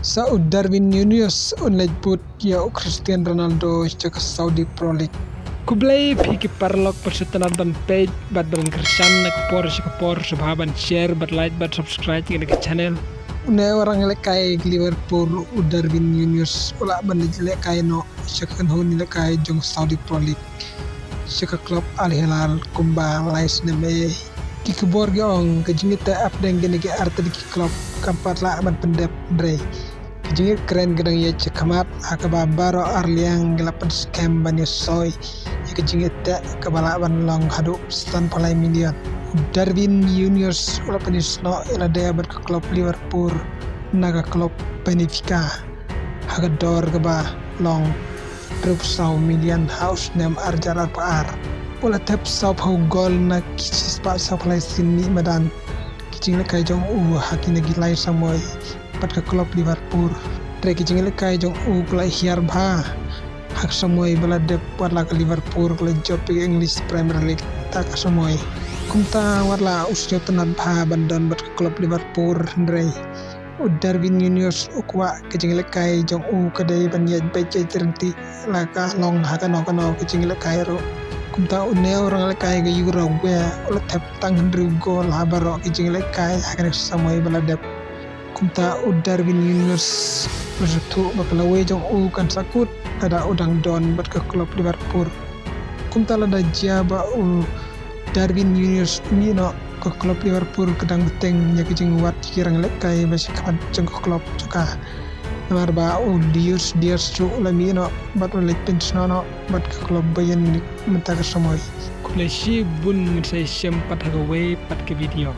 Saud Darwin Nunez unlejput ya Cristiano Ronaldo ke Saudi Pro League. Kublai piki parlok persetenan ban page bat ban kersan ke por subhaban share bat like bat subscribe ke channel. Une orang lekai Liverpool Darwin Nunez ula ban lekai no sekan honi lekai jong Saudi Pro League. Seka klub Al Hilal kumba lais neme kikebor geong kejingita apdeng gene ge arta di klub kampat la ban pendep dre. Kejingit keren gedang ya cekamat akaba baro arliang gelapan scam banyo soy ya kejingit tak kebalaban long hadu stan palai milion. Darwin Nunez ula penisno ila daya ber ke klub Liverpool naga klub Benfica hagador keba long Rup sau milion house nem arjar ar ula tep sau pau gol na kicis pa sau palai sini madan kicing lekai jong hakina gilai samoy pat ke klub Liverpool tre kicing lekai jong kulai hiar bha hak samoy bala dep warla ke Liverpool kulai job ke English Premier League tak samoy kumta warla usjo tenan bha bandon bat ke klub Liverpool ndrei Darwin Nunez ukwa kicing lekai jong kadai banyat baca terenti laka long hakano kicing lekai ro kumta une orang lekai ke Uruguay ulah tep tang ndru gol habaro kicing lekai hakan samoy bala dep kumta Darwin Nunez bersetu bapalawe jong kan sakut kada udang don bat ke klub Liverpool kumta lada jaba Darwin Nunez mino ke klub Liverpool kedang beteng nya kicing wat kirang lekai masih kapan jeng ke klub juga nomor ba dius su lamino bat ulit pensnono bat ke klub Bayern mentaka samoy kulesi bun saya sempat hagawe pat ke video